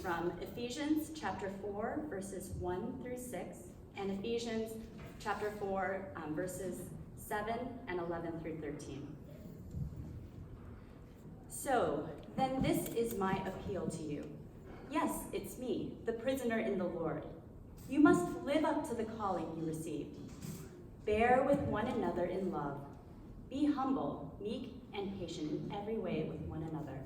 from Ephesians chapter 4, verses 1 through 6, and Ephesians chapter 4, verses 7 and 11 through 13. So, then this is my appeal to you. Yes, it's me, the prisoner in the Lord. You must live up to the calling you received. Bear with one another in love. Be humble, meek, and patient in every way with one another.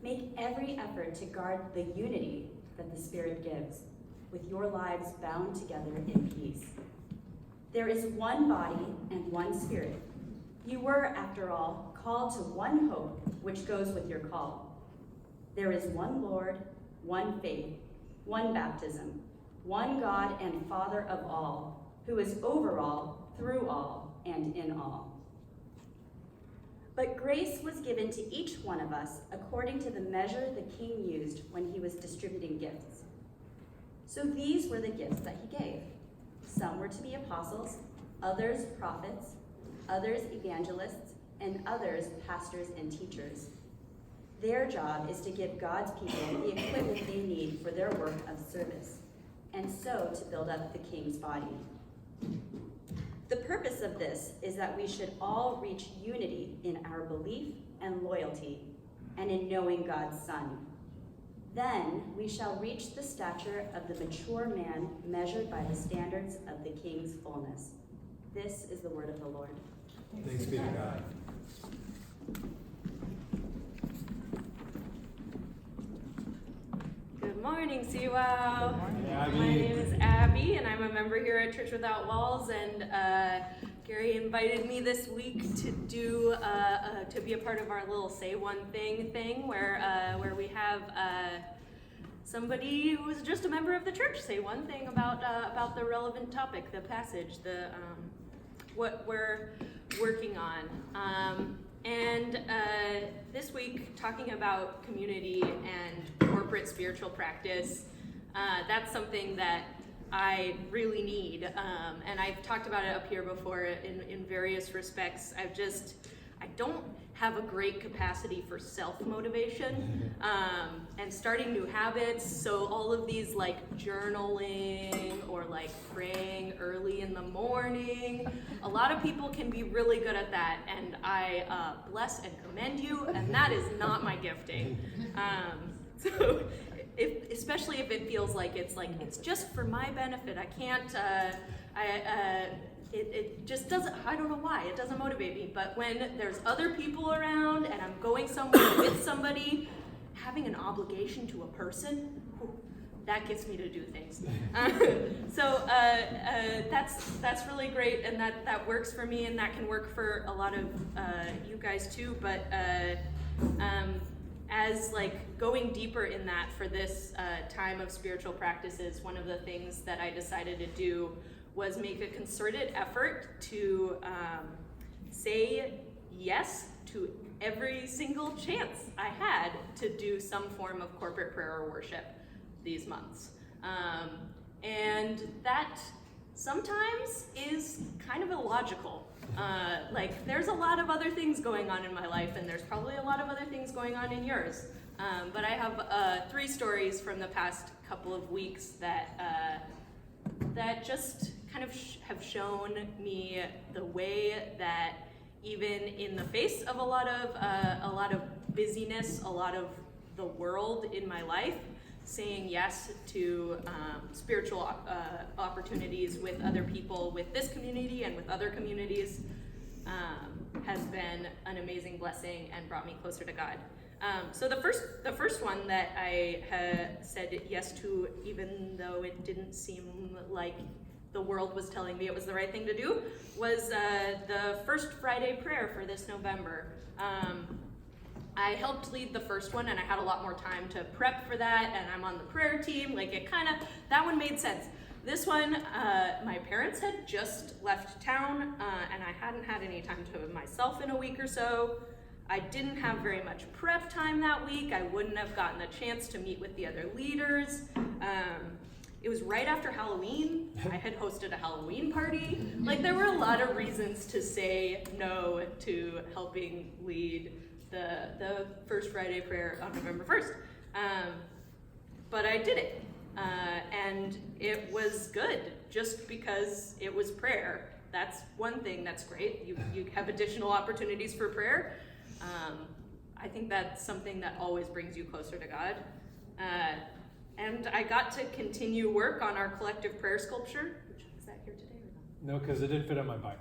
Make every effort to guard the unity that the Spirit gives, with your lives bound together in peace. There is one body and one Spirit. You were, after all, called to one hope, which goes with your call. There is one Lord, one faith, one baptism, one God and Father of all, who is over all, through all, and in all. But grace was given to each one of us according to the measure the king used when he was distributing gifts. So these were the gifts that he gave. Some were to be apostles, others prophets, others evangelists, and others pastors and teachers. Their job is to give God's people the equipment they need for their work of service, and so to build up the king's body. The purpose of this is that we should all reach unity in our belief and loyalty, and in knowing God's Son. Then we shall reach the stature of the mature man measured by the standards of the King's fullness. This is the word of the Lord. Thanks be to God. Good morning, CWOW. Good morning, Abby. My name is Abby, and I'm a member here at Church Without Walls. And Gary invited me this week to do to be a part of our little Say One thing, where we have somebody who is just a member of the church say one thing about the relevant topic, the passage, what we're working on. And this week, talking about community and corporate spiritual practice, that's something that I really need. And I've talked about it up here before in various respects. I don't have a great capacity for self-motivation and starting new habits. So all of these like journaling or like praying early in the morning, a lot of people can be really good at that, and I bless and commend you, and that is not my gifting. So especially if it feels like it's just for my benefit, I can't, it just doesn't, I don't know why, it doesn't motivate me. But when there's other people around and I'm going somewhere with somebody, having an obligation to a person, that gets me to do things. So that's really great, and that works for me, and that can work for a lot of you guys too. But as like going deeper in that for this time of spiritual practices, one of the things that I decided to do was make a concerted effort to say yes to every single chance I had to do some form of corporate prayer or worship these months. And that sometimes is kind of illogical. Like there's a lot of other things going on in my life, and there's probably a lot of other things going on in yours. But I have 3 stories from the past couple of weeks that just kind of have shown me the way that even in the face of a lot of busyness, a lot of the world in my life, saying yes to spiritual opportunities with other people, with this community and with other communities, has been an amazing blessing and brought me closer to God. So the first one that I said yes to, even though it didn't seem like the world was telling me it was the right thing to do, was the first Friday prayer for this November. I helped lead the first one, and I had a lot more time to prep for that, and I'm on the prayer team. Like that one made sense. This one, my parents had just left town, and I hadn't had any time to myself in a week or so. I didn't have very much prep time that week. I wouldn't have gotten a chance to meet with the other leaders. It was right after Halloween. I had hosted a Halloween party. Like there were a lot of reasons to say no to helping lead the first Friday prayer on November 1st. but I did it. And it was good just because it was prayer. That's one thing that's great. You have additional opportunities for prayer. I think that's something that always brings you closer to God. And I got to continue work on our collective prayer sculpture. Is that here today or not? No, because it didn't fit on my bike.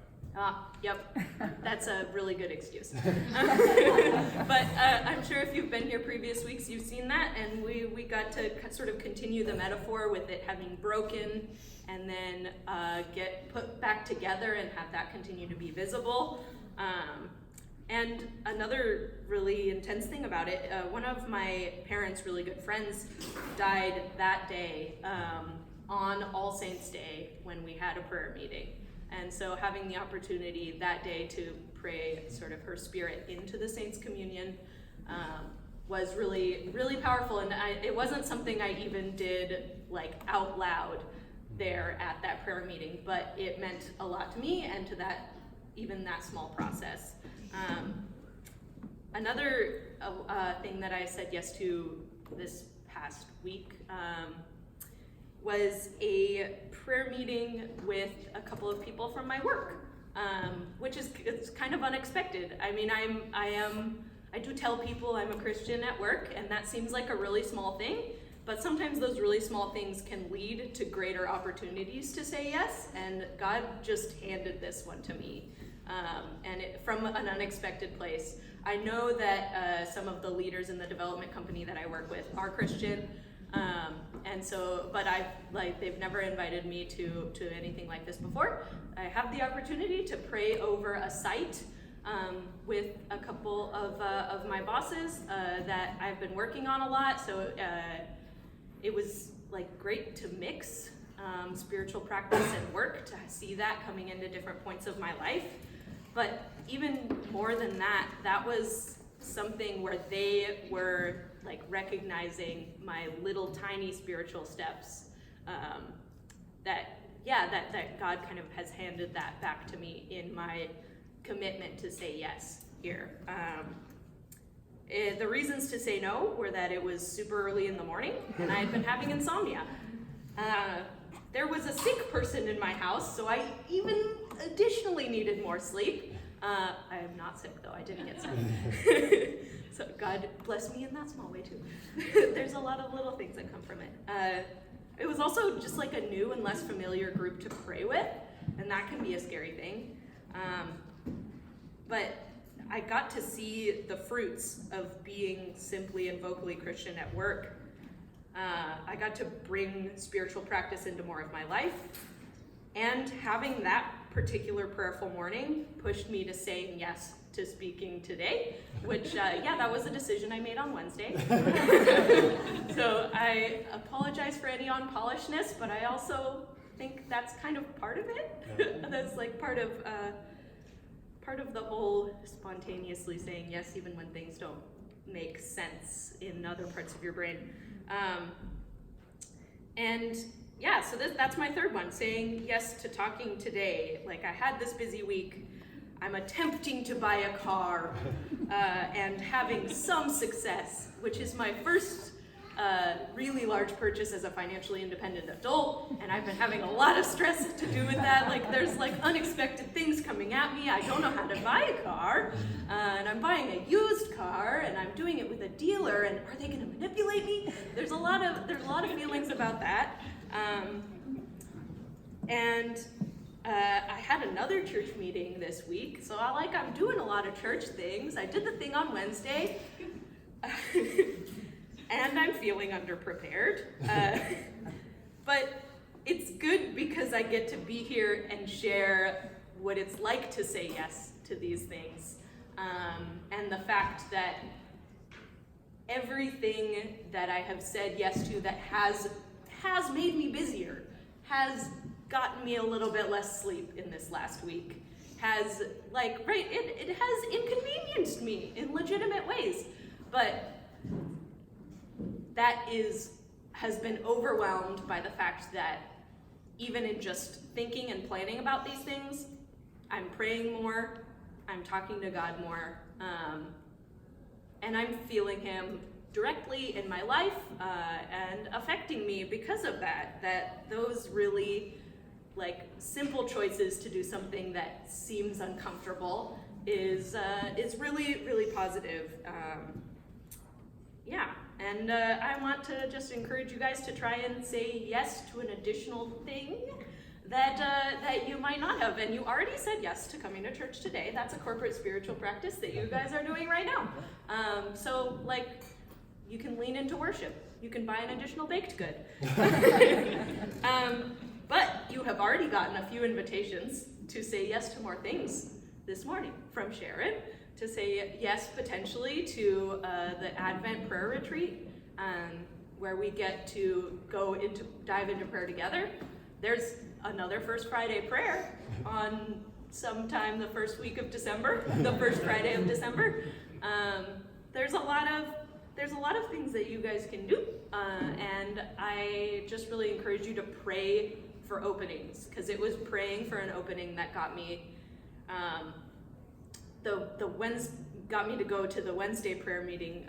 Yep, that's a really good excuse. But I'm sure if you've been here previous weeks, you've seen that, and we got to sort of continue the metaphor with it having broken and then get put back together and have that continue to be visible. And another really intense thing about it, one of my parents' really good friends died that day on All Saints Day when we had a prayer meeting. And so having the opportunity that day to pray sort of her spirit into the Saints' Communion was really, really powerful. And it wasn't something I even did like out loud there at that prayer meeting, but it meant a lot to me and to even that small process. Another thing that I said yes to this past week was a prayer meeting with a couple of people from my work, which is it's kind of unexpected. I mean, I do tell people I'm a Christian at work, and that seems like a really small thing, but sometimes those really small things can lead to greater opportunities to say yes, and God just handed this one to me, and from an unexpected place. I know that some of the leaders in the development company that I work with are Christian, and so, but they've never invited me to anything like this before. I have the opportunity to pray over a site with a couple of my bosses that I've been working on a lot. So it was like great to mix spiritual practice and work, to see that coming into different points of my life. But even more than that, that was something where they were like recognizing my little tiny spiritual steps, that God kind of has handed that back to me in my commitment to say yes here. The reasons to say no were that it was super early in the morning and I had been having insomnia. There was a sick person in my house, so I even additionally needed more sleep. I am not sick though, I didn't get sick. So God bless me in that small way too. There's a lot of little things that come from it. It was also just like a new and less familiar group to pray with, and that can be a scary thing. But I got to see the fruits of being simply and vocally Christian at work. I got to bring spiritual practice into more of my life, and having that particular prayerful morning pushed me to saying yes to speaking today, which, that was a decision I made on Wednesday. So I apologize for any unpolishedness, but I also think that's kind of part of it. That's like part of the whole spontaneously saying yes, even when things don't make sense in other parts of your brain. So that's my third one, saying yes to talking today. Like, I had this busy week. I'm attempting to buy a car and having some success, which is my first really large purchase as a financially independent adult, and I've been having a lot of stress to do with that. Like, there's like unexpected things coming at me. I don't know how to buy a car, and I'm buying a used car, and I'm doing it with a dealer, and are they going to manipulate me? There's a lot of feelings about that. I had another church meeting this week, so I'm doing a lot of church things. I did the thing on Wednesday, and I'm feeling underprepared. But it's good because I get to be here and share what it's like to say yes to these things, and the fact that everything that I have said yes to that has made me busier, has gotten me a little bit less sleep in this last week, it has inconvenienced me in legitimate ways, but that has been overwhelmed by the fact that even in just thinking and planning about these things, I'm praying more, I'm talking to God more, and I'm feeling Him directly in my life and affecting me because of that. That those really simple choices to do something that seems uncomfortable is really, really positive. And I want to just encourage you guys to try and say yes to an additional thing that you might not have. And you already said yes to coming to church today. That's a corporate spiritual practice that you guys are doing right now. So you can lean into worship. You can buy an additional baked good. But you have already gotten a few invitations to say yes to more things this morning from Sharon, to say yes potentially to the Advent prayer retreat, where we get to dive into prayer together. There's another First Friday prayer on sometime the first week of December, the first Friday of December. There's a lot of things that you guys can do, and I just really encourage you to pray for openings, because it was praying for an opening that got me got me to go to the Wednesday prayer meeting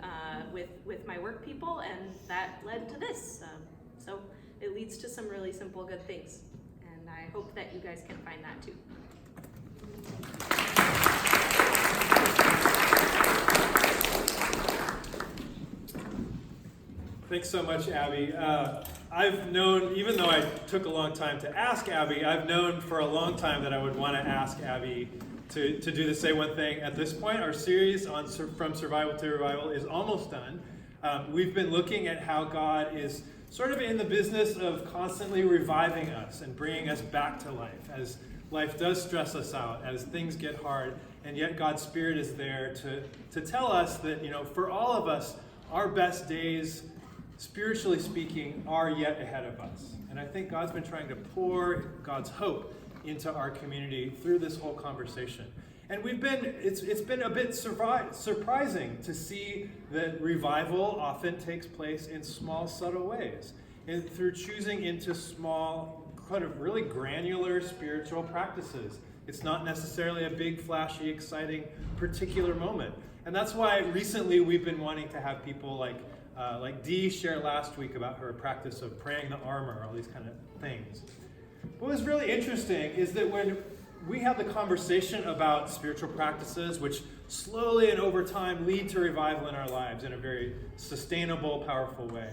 with my work people, and that led to this. So it leads to some really simple good things, and I hope that you guys can find that too. Thanks so much, Abby. I've known, even though I took a long time to ask Abby, I've known for a long time that I would want to ask Abby to do the Say One Thing. At this point, our series on From Survival to Revival is almost done. We've been looking at how God is sort of in the business of constantly reviving us and bringing us back to life, as life does stress us out, as things get hard, and yet God's Spirit is there to tell us that, for all of us, our best days, spiritually speaking, are yet ahead of us. And I think God's been trying to pour God's hope into our community through this whole conversation. And it's been a bit surprising to see that revival often takes place in small, subtle ways, and through choosing into small, kind of really granular spiritual practices. It's not necessarily a big, flashy, exciting, particular moment. And that's why recently we've been wanting to have people like Dee shared last week about her practice of praying the armor, all these kind of things. What was really interesting is that when we have the conversation about spiritual practices, which slowly and over time lead to revival in our lives in a very sustainable, powerful way,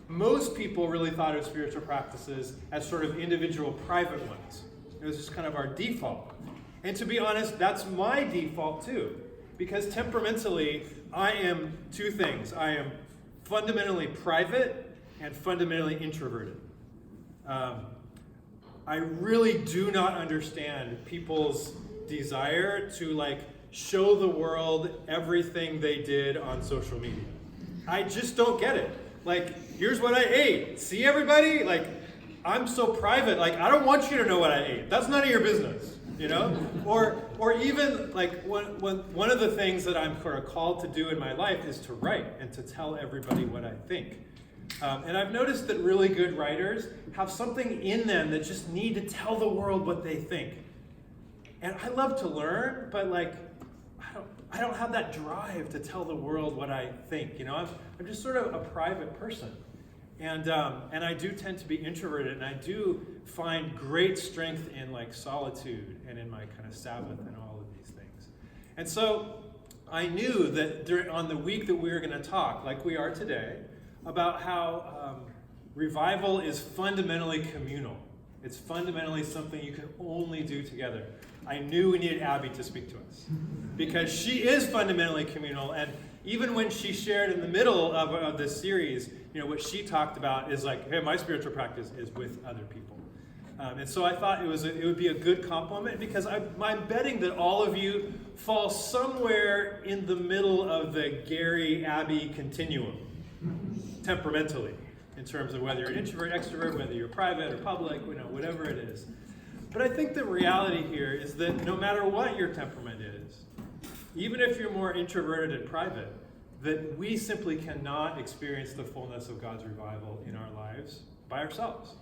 most people really thought of spiritual practices as sort of individual, private ones. It was just kind of our default. And to be honest, that's my default too. Because temperamentally, I am two things. I am fundamentally private and fundamentally introverted. I really do not understand people's desire to show the world everything they did on social media. I just don't get it. Here's what I ate. See everybody? I'm so private. I don't want you to know what I ate. That's none of your business, Or even one of the things that I'm sort of called to do in my life is to write and to tell everybody what I think. And I've noticed that really good writers have something in them that just need to tell the world what they think. And I love to learn, but I don't have that drive to tell the world what I think. I'm just sort of a private person. And I do tend to be introverted, and I do find great strength in solitude and in my kind of Sabbath and all of these things. And so I knew that on the week that we were going to talk, like we are today, about how revival is fundamentally communal. It's fundamentally something you can only do together. I knew we needed Abby to speak to us because she is fundamentally communal, and even when she shared in the middle of this series, what she talked about is hey, my spiritual practice is with other people. And so I thought it would be a good compliment, because I'm betting that all of you fall somewhere in the middle of the Gary-Abby continuum, temperamentally, in terms of whether you're an introvert, extrovert, whether you're private or public, whatever it is. But I think the reality here is that no matter what your temperament is, even if you're more introverted and private, that we simply cannot experience the fullness of God's revival in our lives by ourselves.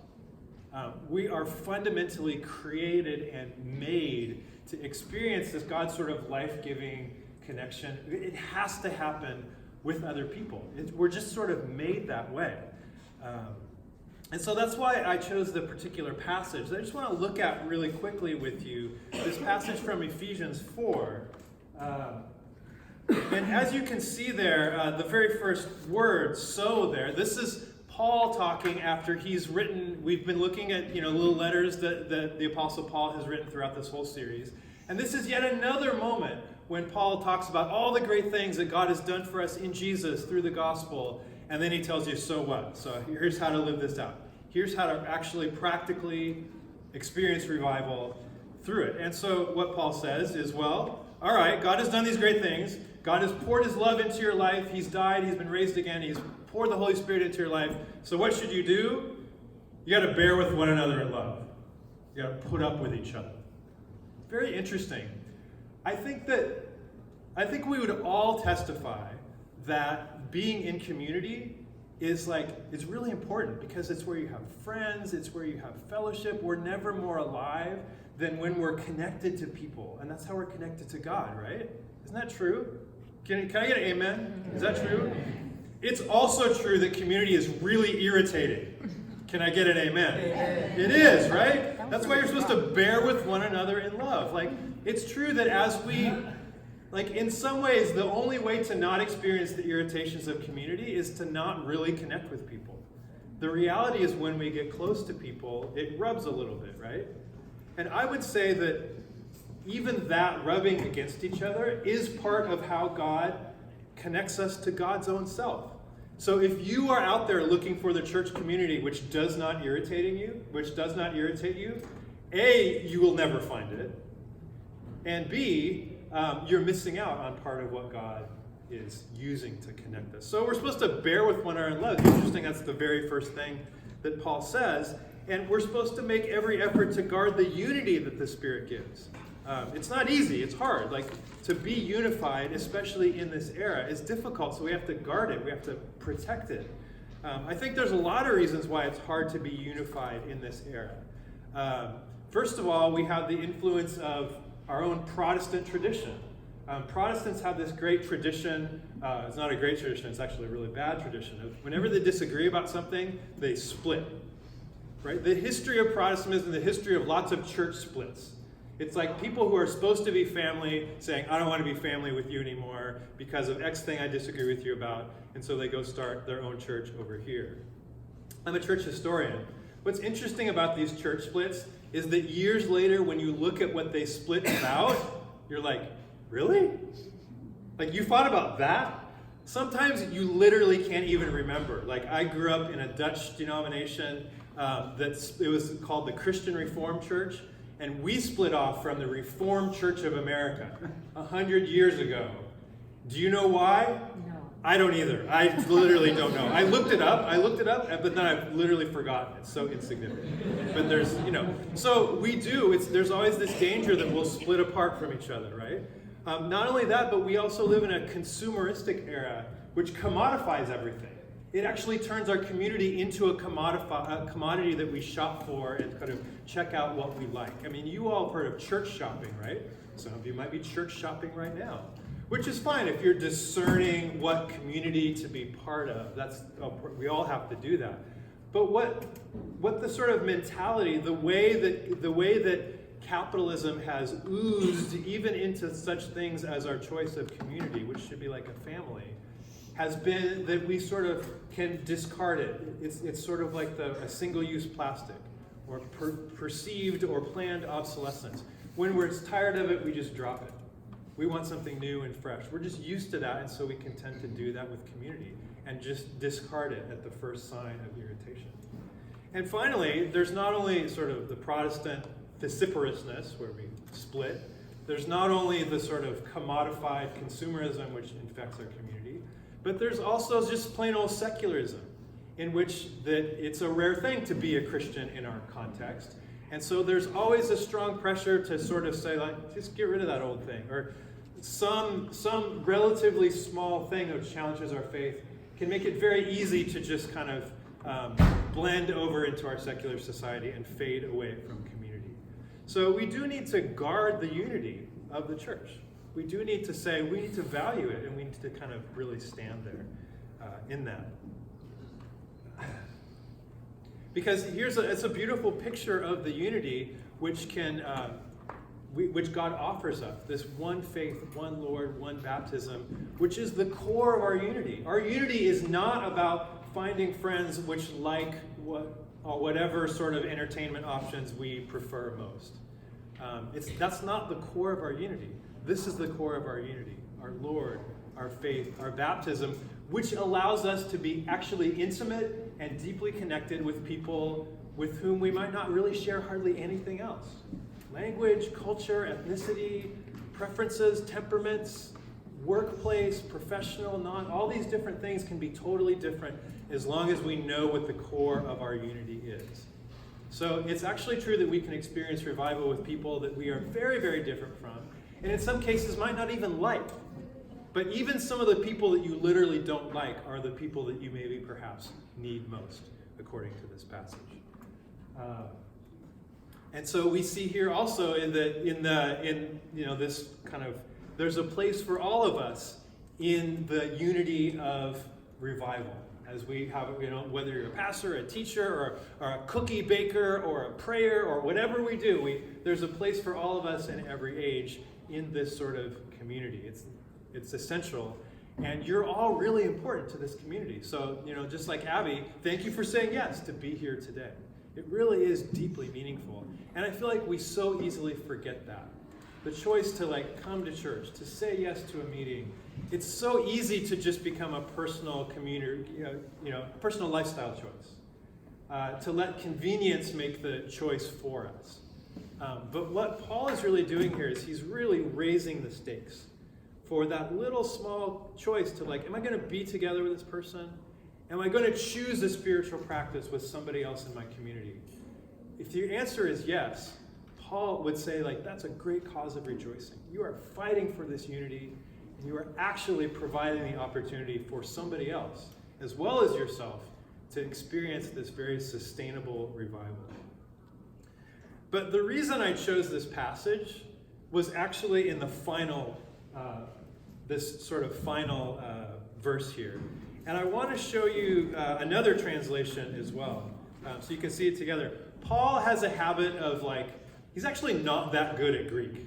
We are fundamentally created and made to experience this God sort of life-giving connection. It has to happen with other people. We're just sort of made that way. And so that's why I chose the particular passage. I just want to look at really quickly with you this passage from Ephesians 4. And as you can see there, the very first word, so there, this is Paul talking after he's written, we've been looking at little letters that the Apostle Paul has written throughout this whole series. And this is yet another moment when Paul talks about all the great things that God has done for us in Jesus through the gospel. And then he tells you, so what? So here's how to live this out. Here's how to actually practically experience revival through it. And so what Paul says is, well, all right, God has done these great things. God has poured his love into your life. He's died. He's been raised again. He's poured the Holy Spirit into your life. So what should you do? You got to bear with one another in love. You got to put up with each other. Very interesting. I think we would all testify that being in community is really important because it's where you have friends, it's where you have fellowship. We're never more alive than when we're connected to people. And that's how we're connected to God, right? Isn't that true? Can I get an amen? Is that true? It's also true that community is really irritating. Can I get an amen? It is, right? That's why you're supposed to bear with one another in love. It's true that as we, in some ways, the only way to not experience the irritations of community is to not really connect with people. The reality is when we get close to people, it rubs a little bit, right? And I would say that even that rubbing against each other is part of how God connects us to God's own self. So if you are out there looking for the church community which does not irritate you, A, you will never find it, and B, you're missing out on part of what God is using to connect us. So we're supposed to bear with one another in love. It's interesting, that's the very first thing that Paul says. And we're supposed to make every effort to guard the unity that the Spirit gives. It's not easy, it's hard. To be unified, especially in this era, is difficult, so we have to guard it, we have to protect it. I think there's a lot of reasons why it's hard to be unified in this era. First of all, we have the influence of our own Protestant tradition. Protestants have this great tradition, it's not a great tradition, it's actually a really bad tradition, of whenever they disagree about something, they split. Right? The history of Protestantism, the history of lots of church splits. It's like people who are supposed to be family saying, I don't want to be family with you anymore because of X thing I disagree with you about, and so they go start their own church over here. I'm a church historian. What's interesting about these church splits is that years later, when you look at what they split about, you're like, really? You thought about that? Sometimes you literally can't even remember. I grew up in a Dutch denomination it was called the Christian Reformed Church, and we split off from the Reformed Church of America 100 years ago. Do you know why? No. I don't either. I literally don't know. I looked it up, but then I've literally forgotten. It's so insignificant. But there's, so we do, there's always this danger that we'll split apart from each other, right? Not only that, but we also live in a consumeristic era which commodifies everything. It actually turns our community into a commodity that we shop for and kind of check out what we like. I mean, you all have heard of church shopping, right? Some of you might be church shopping right now, which is fine if you're discerning what community to be part of. We all have to do that. But what the sort of mentality, the way that capitalism has oozed even into such things as our choice of community, which should be like a family, has been that we sort of can discard it. It's sort of like a single-use plastic or perceived or planned obsolescence. When we're tired of it, we just drop it. We want something new and fresh. We're just used to that, and so we can tend to do that with community and just discard it at the first sign of irritation. And finally, there's not only sort of the Protestant vociferousness where we split, there's not only the sort of commodified consumerism which infects our community, but there's also just plain old secularism, in which it's a rare thing to be a Christian in our context. And so there's always a strong pressure to sort of say, just get rid of that old thing. Or some relatively small thing that challenges our faith can make it very easy to just kind of blend over into our secular society and fade away from community. So we do need to guard the unity of the church. we do need to say, we need to value it, and we need to kind of really stand there in that. Because it's a beautiful picture of the unity which which God offers us. This one faith, one Lord, one baptism, which is the core of our unity. Our unity is not about finding friends which like whatever sort of entertainment options we prefer most. That's not the core of our unity. This is the core of our unity. Our Lord, our faith, our baptism, which allows us to be actually intimate and deeply connected with people with whom we might not really share hardly anything else. Language, culture, ethnicity, preferences, temperaments, workplace, professional, all these different things can be totally different as long as we know what the core of our unity is. So it's actually true that we can experience revival with people that we are very, very different from, and in some cases might not even like. But even some of the people that you literally don't like are the people that you maybe perhaps need most, according to this passage. And so we see here also this kind of, there's a place for all of us in the unity of revival. As we have, whether you're a pastor, a teacher, or a cookie baker, or a prayer, or whatever we do, there's a place for all of us in every age in this sort of community. It's essential, and you're all really important to this community. So, just like Abby, thank you for saying yes to be here today. It really is deeply meaningful, and I feel like we so easily forget that. The choice to come to church, to say yes to a meeting, it's so easy to just become a personal community, personal lifestyle choice. To let convenience make the choice for us. But what Paul is really doing here is he's really raising the stakes for that little small choice to am I going to be together with this person? Am I going to choose a spiritual practice with somebody else in my community? If your answer is yes, Paul would say that's a great cause of rejoicing. You are fighting for this unity, and you are actually providing the opportunity for somebody else, as well as yourself, to experience this very sustainable revival. But the reason I chose this passage was actually in the final, this sort of final verse here. And I want to show you another translation as well, so you can see it together. Paul has a habit of he's actually not that good at Greek.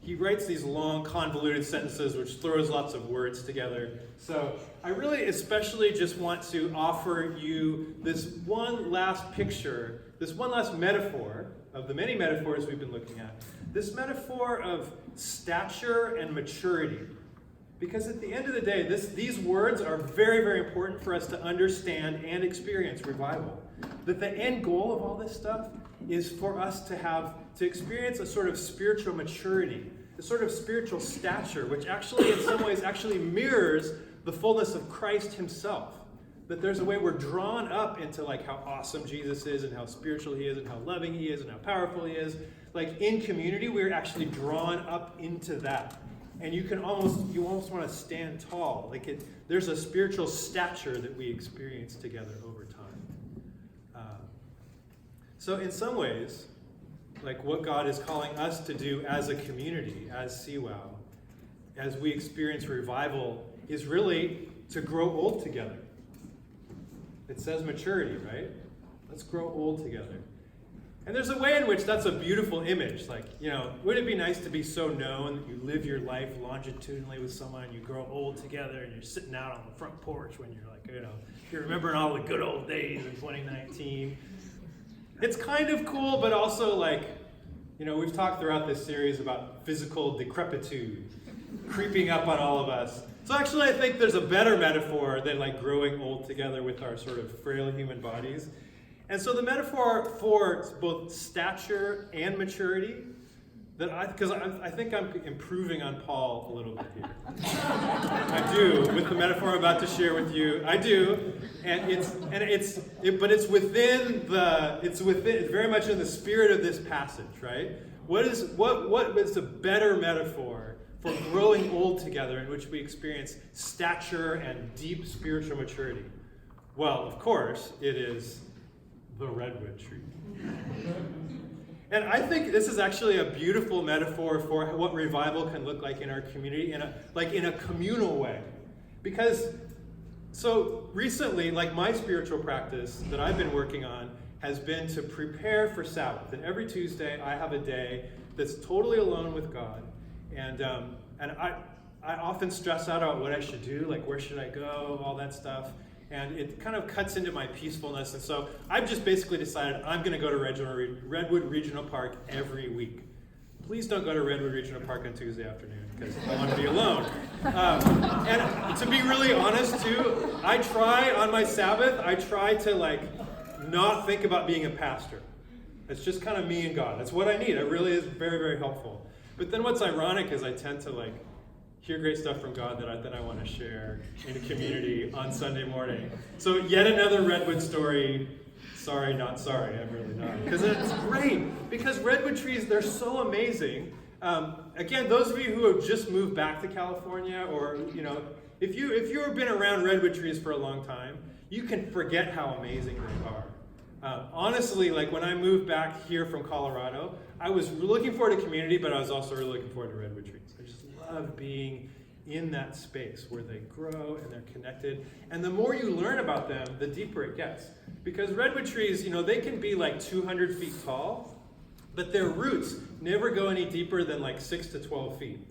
He writes these long, convoluted sentences which throws lots of words together. So I really especially just want to offer you this one last picture, this one last metaphor of the many metaphors we've been looking at. This metaphor of stature and maturity. Because at the end of the day, these words are very, very important for us to understand and experience revival. That the end goal of all this stuff is for us to experience a sort of spiritual maturity, a sort of spiritual stature, which actually in some ways actually mirrors the fullness of Christ himself. That there's a way we're drawn up into how awesome Jesus is, and how spiritual he is, and how loving he is, and how powerful he is. In community, we're actually drawn up into that. And you almost want to stand tall. There's a spiritual stature that we experience together over time. So in some ways, what God is calling us to do as a community, as CWOW, as we experience revival, is really to grow old together. It says maturity, right? Let's grow old together. And there's a way in which that's a beautiful image. Wouldn't it be nice to be so known that you live your life longitudinally with someone, you grow old together, and you're sitting out on the front porch when you're remembering all the good old days in 2019. It's kind of cool, but also we've talked throughout this series about physical decrepitude creeping up on all of us. So actually I think there's a better metaphor than growing old together with our sort of frail human bodies. And so the metaphor for both stature and maturity, because I think I'm improving on Paul a little bit here. I do, with the metaphor I'm about to share with you. I do, it's very much in the spirit of this passage, right? What is a better metaphor for growing old together in which we experience stature and deep spiritual maturity? Well, of course, it is the redwood tree. And I think this is actually a beautiful metaphor for what revival can look like in our community, in a communal way. Because, so recently, like my spiritual practice that I've been working on has been to prepare for Sabbath. And every Tuesday, I have a day that's totally alone with God. And I often stress out about what I should do, like where should I go, all that stuff. And it kind of cuts into my peacefulness. And so I've just basically decided I'm going to go to Redwood Regional Park every week. Please don't go to Redwood Regional Park on Tuesday afternoon because I want to be alone. And to be really honest too, I try on my Sabbath, I try to not think about being a pastor. It's just kind of me and God. That's what I need. It really is very, very helpful. But then what's ironic is I tend to hear great stuff from God that I want to share in a community on Sunday morning. So yet another Redwood story. Sorry, not sorry. I'm really not. Because it's great. Because redwood trees, they're so amazing. Again, those of you who have just moved back to California, or if you've been around redwood trees for a long time, you can forget how amazing they are. Honestly, when I moved back here from Colorado, I was looking forward to community, but I was also really looking forward to redwood trees. I just love being in that space where they grow and they're connected. And the more you learn about them, the deeper it gets. Because redwood trees, they can be 200 feet tall, but their roots never go any deeper than 6 to 12 feet.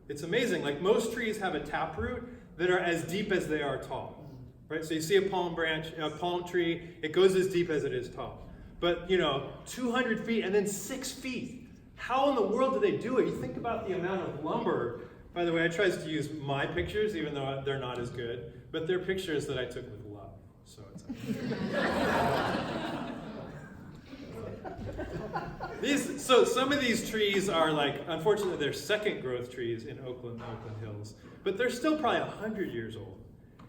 It's amazing. Most trees have a taproot that are as deep as they are tall. Right? So you see a palm tree, it goes as deep as it is tall. But 200 feet and then 6 feet. How in the world do they do it? You think about the amount of lumber. By the way, I try to use my pictures, even though they're not as good, but they're pictures that I took with love. So it's so some of these trees are unfortunately, they're second growth trees in Oakland Hills, but they're still probably 100 years old.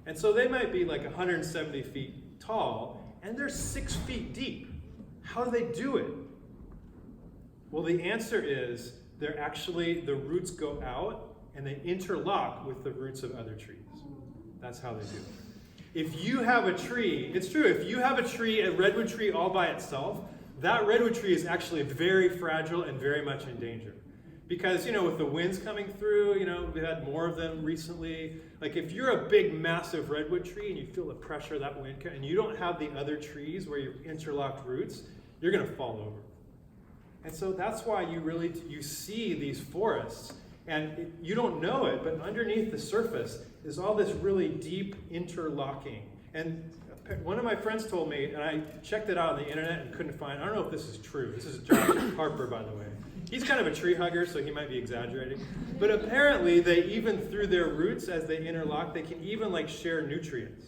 And so they might be 170 feet tall, and they're 6 feet deep. How do they do it? Well, the answer is the roots go out and they interlock with the roots of other trees. That's how they do it. If you have a tree, it's true, if you have a redwood tree all by itself, that redwood tree is actually very fragile and very much in danger. Because, with the winds coming through, we've had more of them recently. If you're a big, massive redwood tree and you feel the pressure of that wind, and you don't have the other trees where you've interlocked roots, you're going to fall over. And so that's why you see these forests, and you don't know it, but underneath the surface is all this really deep interlocking. And one of my friends told me, and I checked it out on the internet and couldn't find, I don't know if this is true. This is Josh Harper, by the way. He's kind of a tree hugger, so he might be exaggerating. But apparently, they even through their roots, as they interlock, they can even share nutrients.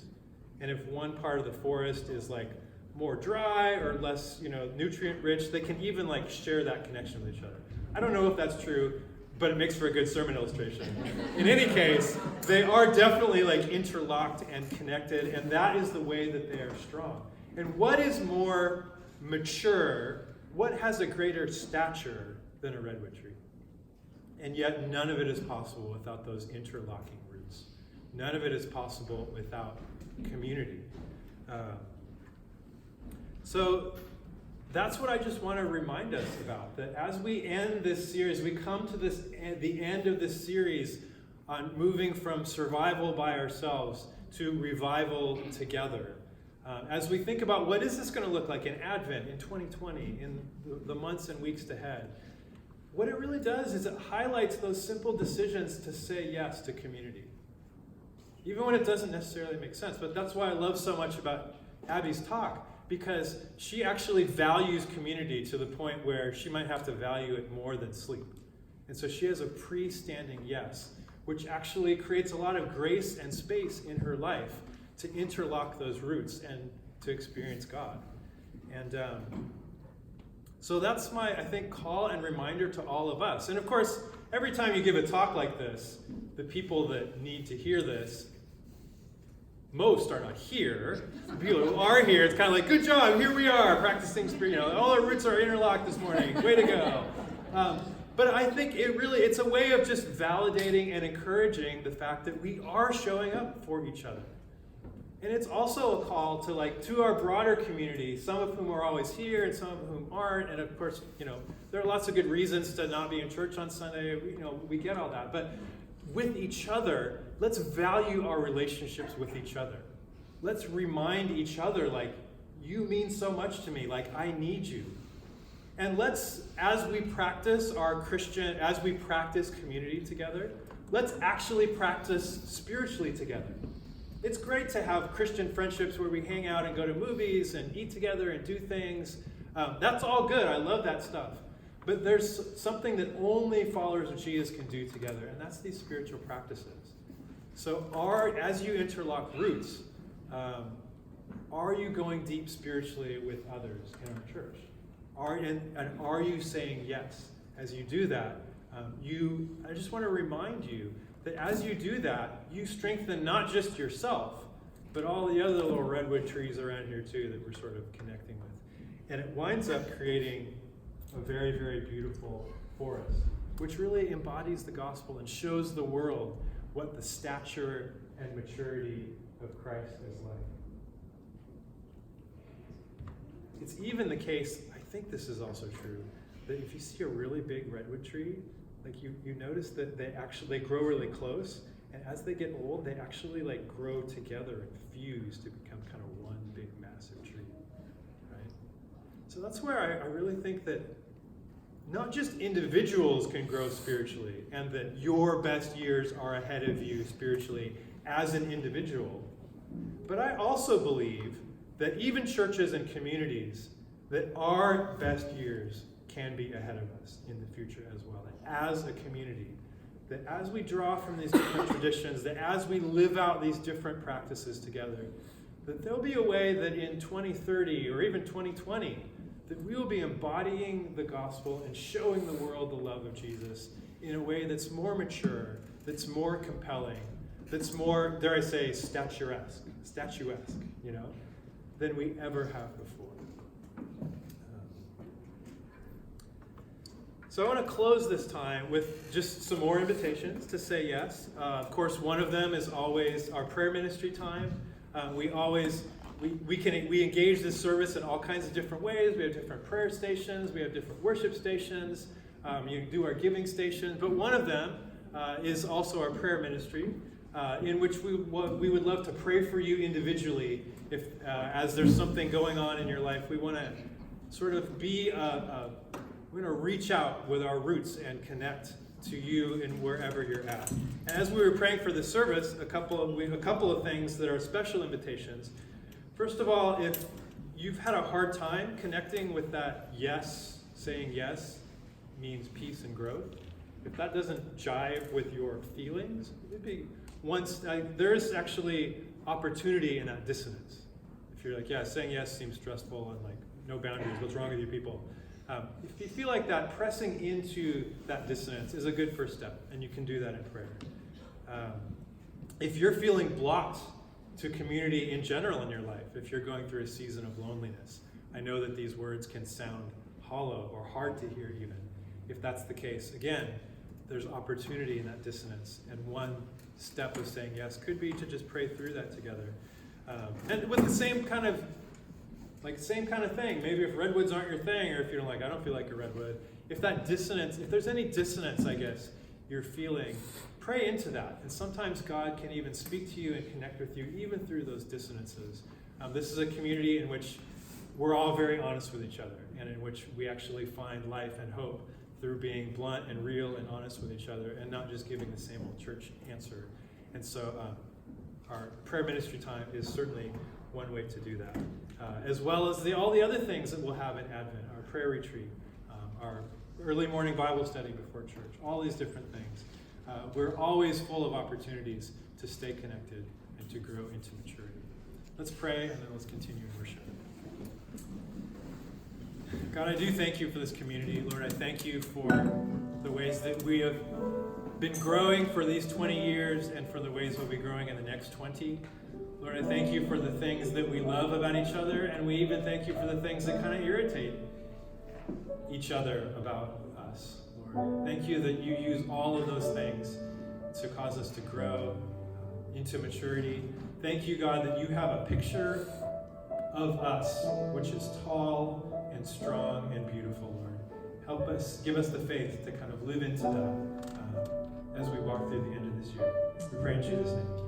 And if one part of the forest is more dry or less, nutrient rich, they can even share that connection with each other. I don't know if that's true, but it makes for a good sermon illustration. In any case, they are definitely interlocked and connected, and that is the way that they are strong. And what is more mature, what has a greater stature than a redwood tree? And yet none of it is possible without those interlocking roots. None of it is possible without community. So that's what I just want to remind us about, that as we end this series, we come to the end of this series on moving from survival by ourselves to revival together. As we think about what is this going to look like in Advent, in 2020, in the months and weeks ahead, what it really does is it highlights those simple decisions to say yes to community. Even when it doesn't necessarily make sense. But that's why I love so much about Abby's talk, because she actually values community to the point where she might have to value it more than sleep. And so she has a pre-standing yes, which actually creates a lot of grace and space in her life to interlock those roots and to experience God. And so that's my, I think, call and reminder to all of us. And of course, every time you give a talk like this, the people that need to hear this, most are not here. The people who are here, it's kind of good job, here we are, practicing, all our roots are interlocked this morning, way to go. But I think it's a way of just validating and encouraging the fact that we are showing up for each other. And it's also a call to our broader community, some of whom are always here and some of whom aren't. And of course, there are lots of good reasons to not be in church on Sunday. We get all that. But with each other, let's value our relationships with each other. Let's remind each other, you mean so much to me, I need you. And let's, as we practice community together, let's actually practice spiritually together. It's great to have Christian friendships where we hang out and go to movies and eat together and do things. That's all good. I love that stuff. But there's something that only followers of Jesus can do together, and that's these spiritual practices. So as you interlock roots, are you going deep spiritually with others in our church? Are you saying yes? As you do that, I just want to remind you that as you do that, you strengthen not just yourself, but all the other little redwood trees around here too that we're sort of connecting with. And it winds up creating a very, very beautiful forest, which really embodies the gospel and shows the world what the stature and maturity of Christ is like. It's even the case, I think this is also true, that if you see a really big redwood tree, you notice that they grow really close, and as they get old, they actually grow together and fuse to become kind of one big massive tree, right? So that's where I really think that not just individuals can grow spiritually, and that your best years are ahead of you spiritually as an individual, but I also believe that even churches and communities, that our best years can be ahead of us in the future as well. And as a community, that as we draw from these different traditions, that as we live out these different practices together, that there'll be a way that in 2030 or even 2020, that we will be embodying the gospel and showing the world the love of Jesus in a way that's more mature, that's more compelling, that's more, dare I say, statuesque, than we ever have before. So I want to close this time with just some more invitations to say yes. Of course, one of them is always our prayer ministry time. We engage this service in all kinds of different ways. We have different prayer stations. We have different worship stations. You do our giving stations. But one of them is also our prayer ministry, in which we would love to pray for you individually. If as there's something going on in your life, we want to sort of be we're going to reach out with our roots and connect to you in wherever you're at. And as we were praying for this service, a couple of things that are special invitations. First of all, if you've had a hard time connecting with that yes, saying yes means peace and growth, if that doesn't jive with your feelings, there is actually opportunity in that dissonance. If you're like, yeah, saying yes seems stressful and no boundaries, what's wrong with you people? If you feel like that, pressing into that dissonance is a good first step, and you can do that in prayer. If you're feeling blocked to community in general in your life, if you're going through a season of loneliness, I know that these words can sound hollow or hard to hear even. If that's the case, again, there's opportunity in that dissonance, and one step of saying yes could be to just pray through that together. And with the same kind of thing, maybe if redwoods aren't your thing, or if you're I don't feel like a redwood, if there's any dissonance, I guess, you're feeling, pray into that. And sometimes God can even speak to you and connect with you even through those dissonances. This is a community in which we're all very honest with each other, and in which we actually find life and hope through being blunt and real and honest with each other, and not just giving the same old church answer. And so our prayer ministry time is certainly one way to do that. As well as all the other things that we'll have in Advent, our prayer retreat, our early morning Bible study before church, all these different things. We're always full of opportunities to stay connected and to grow into maturity. Let's pray, and then let's continue in worship. God, I do thank you for this community. Lord, I thank you for the ways that we have been growing for these 20 years and for the ways we'll be growing in the next 20. Lord, I thank you for the things that we love about each other, and we even thank you for the things that kind of irritate each other about us, Lord. Thank you that you use all of those things to cause us to grow into maturity. Thank you, God, that you have a picture of us, which is tall and strong and beautiful, Lord. Help us, give us the faith to kind of live into that as we walk through the end of this year. We pray in Jesus' name.